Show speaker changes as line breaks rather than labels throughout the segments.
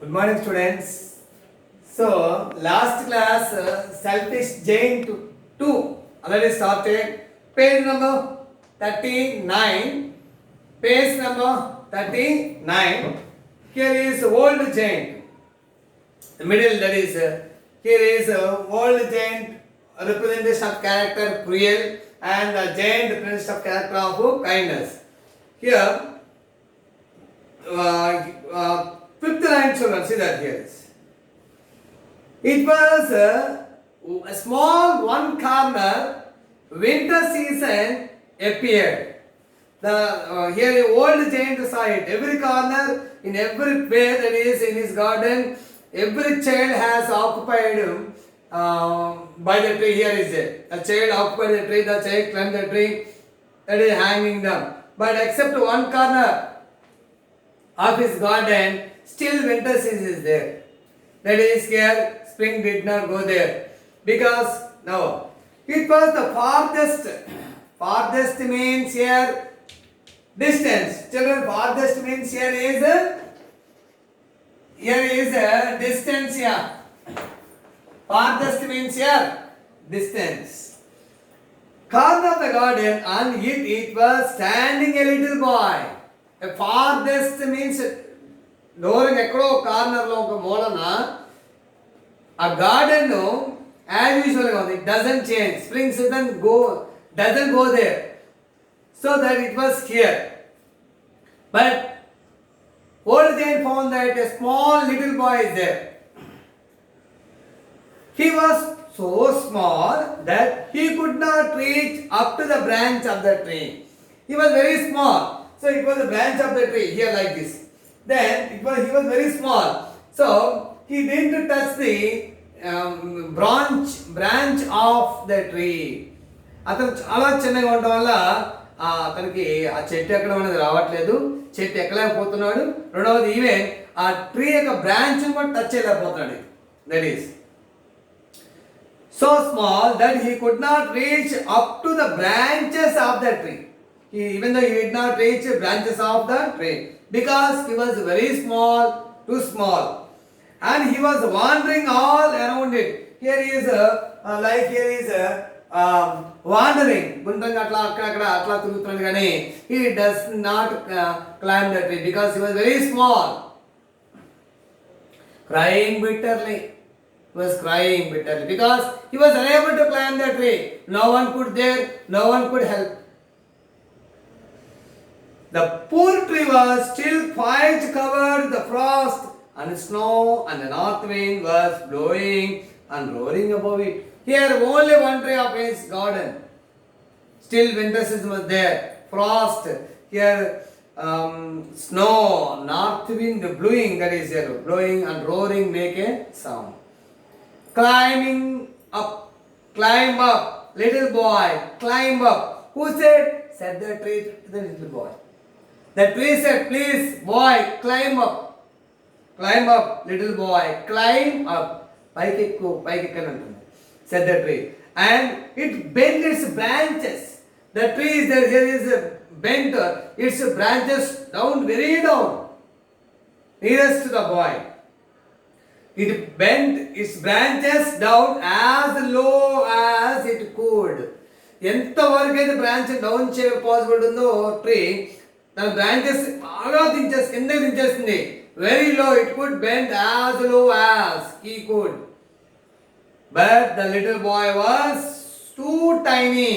Good morning, students. So, last class, selfish Jane 2 already started. Page number 39. Page number 39. Here is old Jane. The middle, that is, here is old Jane, representation of character cruel, and the Jane representation of character of kindness. Here, fifth line children, see that here is. It was a small one corner, winter season appeared. The here old giant saw it. Every corner, in every way that is in his garden, every child has occupied by the tree. Here is it. The child occupied the tree, the child climbed the tree, that is hanging down. But except one corner of his garden, still winter season is there. That is here, spring did not go there. Because now, it was the farthest. Farthest means here distance. Children, farthest means here is a distance here. Farthest means here distance. Corner of the garden, and it was standing a little boy. A farthest means దూరం ఎక్కడో కార్నర్లో ఒక మూలన ఆ garden as యూజువల్గా ఉంది. It doesn't change. Spring season doesn't go there. So that it was here. But old Jane found that a small little boy is there. He was so small that he could not reach up to the branch of the tree. He was very small. So it was the branch of the tree here like this. Then he was very small. So he didn't touch the branch of the tree. అతను చాలా చిన్నగా ఉండటం వల్ల అతనికి ఆ చెట్టు ఎక్కడం అనేది రావట్లేదు. చెట్టు ఎక్కలేకపోతున్నాడు. రెండవది ఈవెన్ ఆ ట్రీ యొక్క బ్రాంచ్ కూడా టచ్ చేయలేకపోతున్నాడు. That is so small that he could not reach up to the branches of the tree. Even though he did not reach branches of the tree, because he was very small, too small, and he was wandering all around it. Here is wandering. గుండ్రంగా అట్లా అక్కడ అట్లా తిరుగుతున్నాడు కానీ he does not climb the tree because he was very small. Crying bitterly. He was crying bitterly because he was unable to climb the tree. No one could help. The poor tree was still quite covered with the frost and snow, and the north wind was blowing and roaring above it. Here only one tree of his garden. Still winter season was there. Frost. Here snow, north wind blowing, that is here, blowing and roaring make a sound. Climb up, little boy, climb up. Who said? Said the tree to the little boy. The tree said, please, boy, climb up. Climb up, little boy, climb up. Said the tree. And it bent its branches. The tree is there, here is bent its branches down, very down, nearest to the boy. It bent its branches down as low as it could. ఎంతవరకు అయితే branch down చేయ possible ఉందో tree తన branches బాగా కింద దించేస్తుంది. Very low, it could bend as low as he could. But the little boy was too tiny.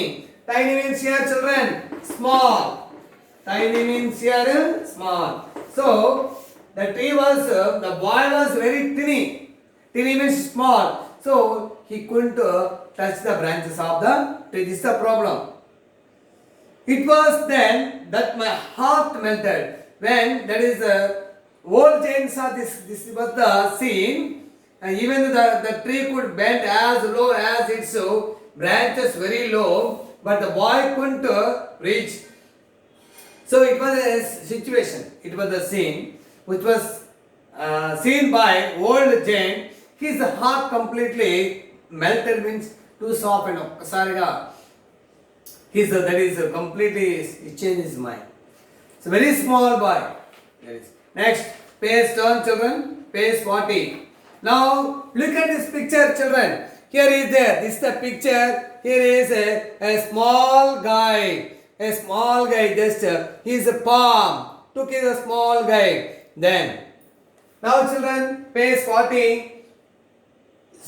Tiny means here children small. Tiny means here small. So the tree was, the boy was very tiny. Tiny means small. So he couldn't touch the branches of the tree. This is the problem. It was then that my heart melted. When that is old Jane saw this was the scene. And even the tree could bend as low as its branches very low, but the boy couldn't reach. So it was a situation, it was a scene which was seen by old Jane. His heart completely melted, means too softened. Okasariga that is completely, he changed his mind. It's a very small boy. Next, Page turn children. Page 40. Now look at this picture children. Here is there. This is the picture. Here is a small guy. A small guy just his palm. Took his small guy. Then now children page 40.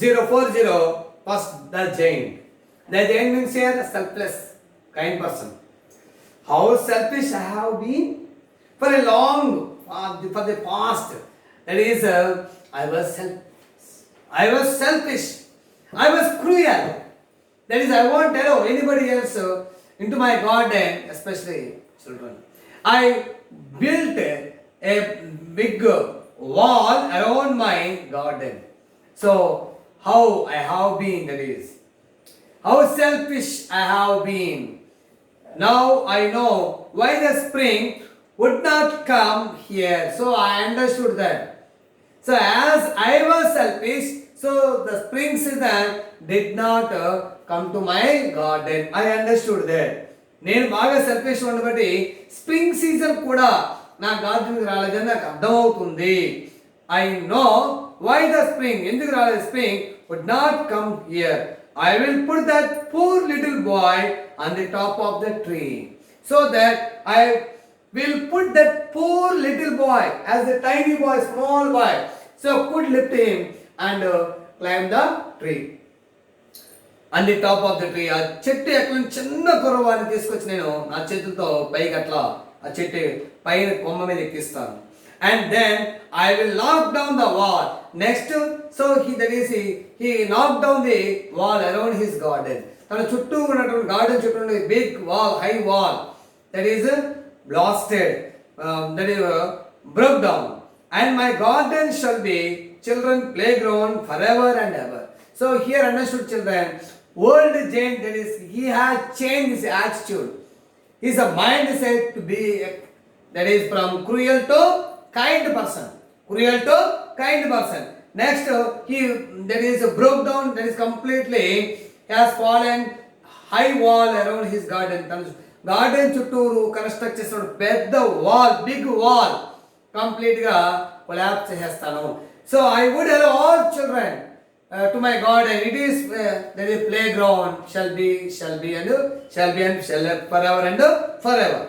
040. First the giant. The giant means here selfless, kind person. How selfish I have been for a long, for the past. That is, I was selfish. I was cruel. That is, I won't allow anybody else into my garden, especially children. I built a big wall around my garden. So, how I have been, that is. How selfish I have been. Now I know why the spring would not come here. So I understood that. So as I was selfish, so the spring season did not come to my garden. I understood that. నేను బాగా selfish ఉన్న బట్టి spring season కూడా నా గార్డెన్కి రాలేదని నాకు అర్థమవుతుంది. I know why the spring ఎందుకు రాలేదు spring would not come here. I will put that poor little boy on the top of the tree, so that I will put that poor little boy as a tiny boy, small boy, so could lift him and climb the tree. On the top of the tree, ఆ చెట్టు ఎక్కడ చిన్న కుర్రవాడిని తీసుకొచ్చి నేను నా చేతులతో పైకి అట్లా ఆ చెట్టు పైన కొమ్మ మీద ఎక్కిస్తాను. And then I will knock down the wall. Next, so he knocked down the wall around his garden. తన చుట్టూ ఉన్నటువంటి గార్డెన్ చుట్టూ ఉన్న big wall, high wall, that is blasted, that is broke down. And my garden shall be children playground forever and ever. So here understood children, old giant, that is he has changed his attitude. His mind is said to be, that is from cruel to kind person. Cruel to kind person. Next, he that is broke down, that is completely has fallen high wall around his garden. Garden చుట్టూరు construct చేసిన పెద్ద wall, big wall complete గా collapse చేస్తాను. So I would allow all children to my garden. It is that is playground shall be and forever and forever.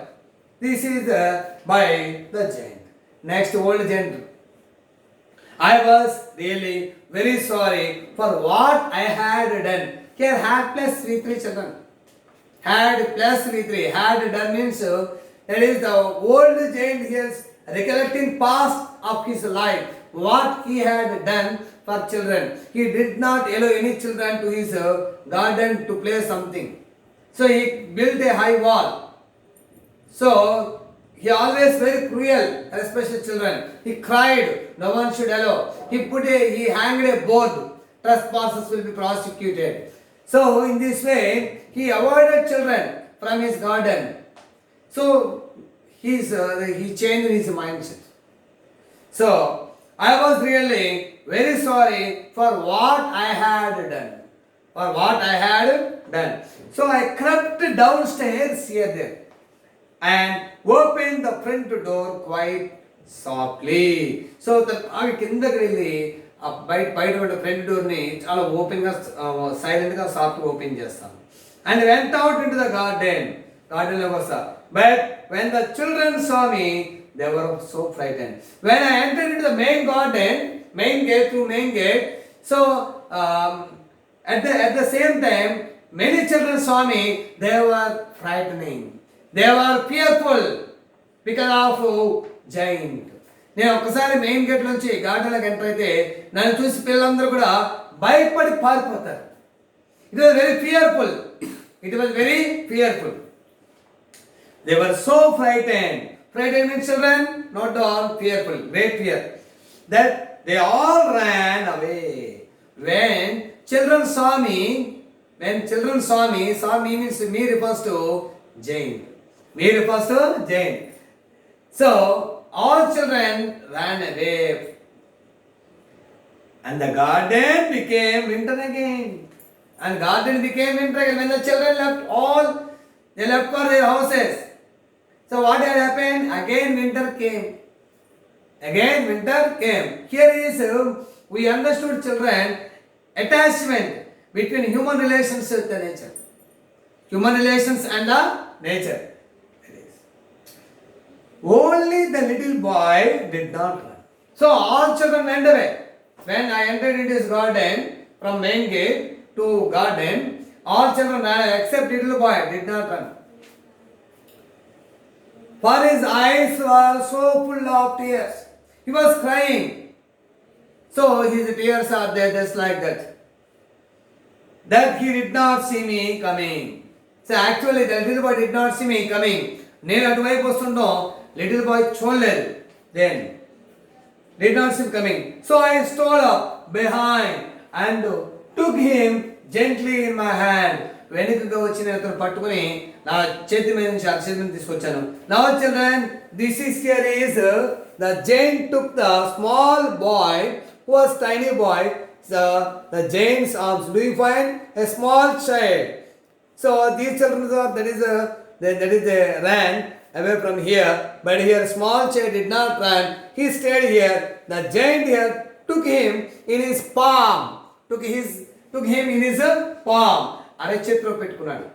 This is by the giant. Next, old giant. I was really very sorry for what I had done. Here had plus V3 children. Had plus V3. Had done means that is the old giant here recollecting past of his life. What he had done for children. He did not allow any children to his garden to play something. So he built a high wall. So he always very cruel, especially children. He cried, no one should allow. He hanged a board, trespassers will be prosecuted. So in this way, he avoided children from his garden. So he changed his mindset. So I was really very sorry for what I had done. For what I had done. So I crept downstairs here there and opened the front door quite softly. So అవి కిందకి వెళ్ళి బయట front డోర్ని చాలా ఓపెన్గా సైలెంట్గా సాఫ్ట్గా open చేస్తాను. And went out into the గార్డెన్లోకి వస్తా. But when the children saw me, they were so frightened. When I entered into the main garden, main gate, so at the same time, many children saw me, they were frightening. They were fearful because of giant. నేను ఒక్కసారి main gate నుంచి గార్డెన్లోకి enter అయితే నన్ను చూసి పిల్లలందరూ కూడా భయపడి పారిపోతారు. It was very fearful. They were so frightened. Frightened means children, not all fearful, great fear. That they all ran away. When children saw me, saw me means me refers to giant. So all children ran away, and the garden became winter again. When the children left, they left for their houses. So what had happened? Again winter came. Again winter came. Here is we understood children attachment between human relations with the nature. Human relations and the nature. It is. Only the little boy did not run. So all children went away. When I entered into his garden from main gate to garden, all children ran except little boy did not run. For his eyes were so full of tears. He was crying. So his tears are there just like that. That he did not see me coming. So actually the little boy did not see me coming. నేను అటువైపు వస్తుంటాం little boy చూడలేదు. Then did not see him coming. So I stole up behind and took him gently in my hand. వెనుకగా వచ్చిన అతను పట్టుకుని నా చేతి మీద నుంచి అరచేతి మీద తీసుకొచ్చాను. Now children, this is here is the giant took the small boy who was tiny boy. The giant's arms. Do you find a small child? So these children that is they ran away from here, but here small child did not run. He stayed here. The giant here took him in his palm. Took him in his palm. అరచేతిలో పెట్టుకున్నాడు.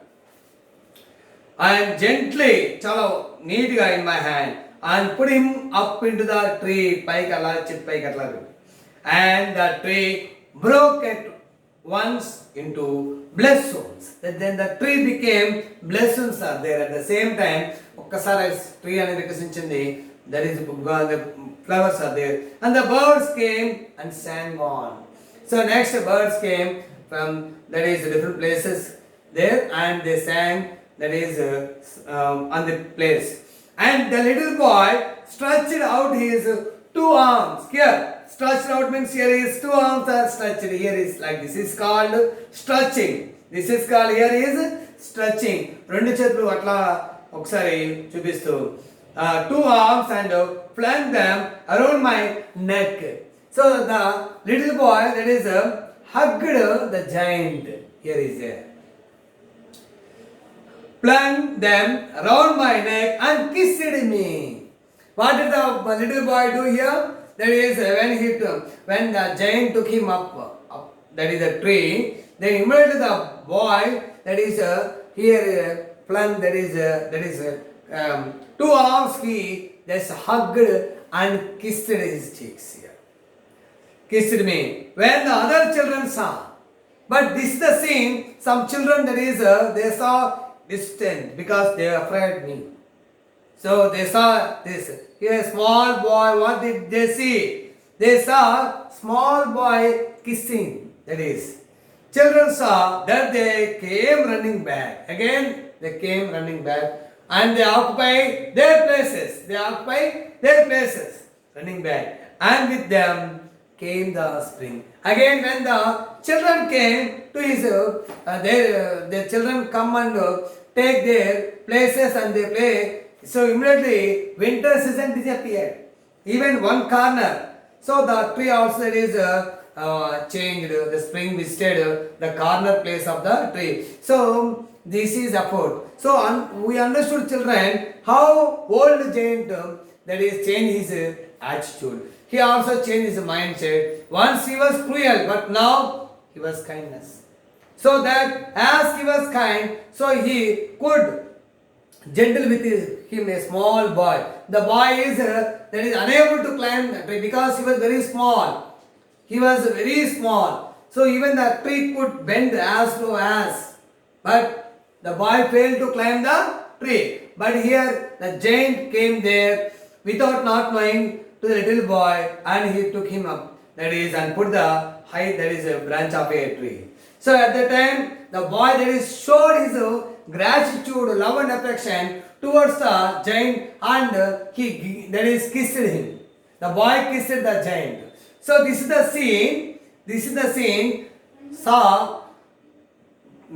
And gently, చాలా నీట్గా in my hand, and put him up into the tree. పైకి అలా చెట్టు పైకి అట్లా. And the tree broke at once into blessings. Then the tree became blessings are there at the same time. ఒక్కసారి tree అనేది వికసించింది. That is the flowers are there. And the birds came and sang on. So next birds came from that is different places there and they sang that is on the place. And the little boy stretched out his two arms. Here stretched out means here his two arms are stretched. Here is like this is called stretching. This is called here is stretching. రెండు చేతులు అట్లా ఒకసారి చూపిస్తూ two arms and flung them around my neck. So the little boy that is hugged the giant. Here is there. Flung them around my neck and kissed me. What did the little boy do here? That is when the giant took him up that is a tree. Then immediately the boy that is here flung that is two arms he just hugged and kissed his cheeks here. Kissed me. When the other children saw, but this is the scene. Some children that is they saw distant because they are afraid me. So they saw this. Here small boy. What did they see? They saw small boy kissing. That is, children saw that they came running back. Again they came running back and they occupy their places. They occupy their places, running back, and with them came the spring. Again when the children came to his their children come and take their places and they play. So immediately winter season disappeared. Even one corner. So the tree also is changed. The spring visited the corner place of the tree. So this is effort. So we understood children how old giant that is changed his attitude. He also changed his mindset. Once he was cruel, but now he was kindness. So that as he was kind, so he could gentle with him a small boy. The boy is that is unable to climb the tree because he was very small. He was very small. So even the tree could bend as low as, but the boy failed to climb the tree. But here the giant came there without not knowing to the little boy and he took him up. That is and put the height that is a branch of a tree. So at that time the boy that is showed his gratitude, love and affection towards the giant and he that is kissed him. The boy kissed the giant. So this is the scene. This is the scene. Saw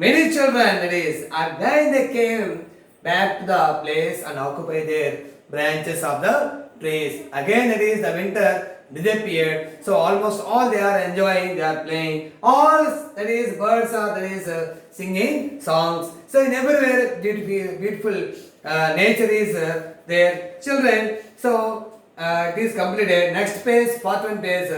many children that is and then they came back to the place and occupied their branches of the trees. Again it is the winter disappeared. So almost all they are enjoying, they are playing. All that is birds are that is singing songs. So in everywhere beautiful nature is there. Children. So it is completed. Next page, part 1 page,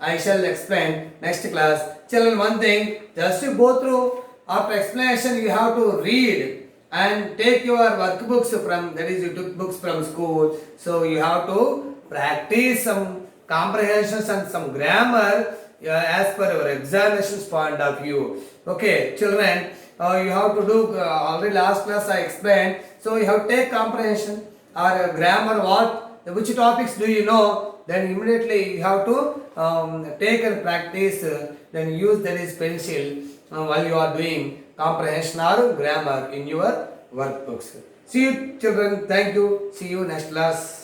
I shall explain next class. Children, one thing, just to go through, after explanation you have to read and take your workbooks from, that is you took books from school. So you have to practice some comprehensions and some grammar as per your examinations point of view. Okay, children, you have to do, already last class I explained, so you have to take comprehension or grammar, which topics do you know, then immediately you have to take and practice, then use that is pencil while you are doing comprehension or grammar in your workbooks. See you children, thank you, see you next class.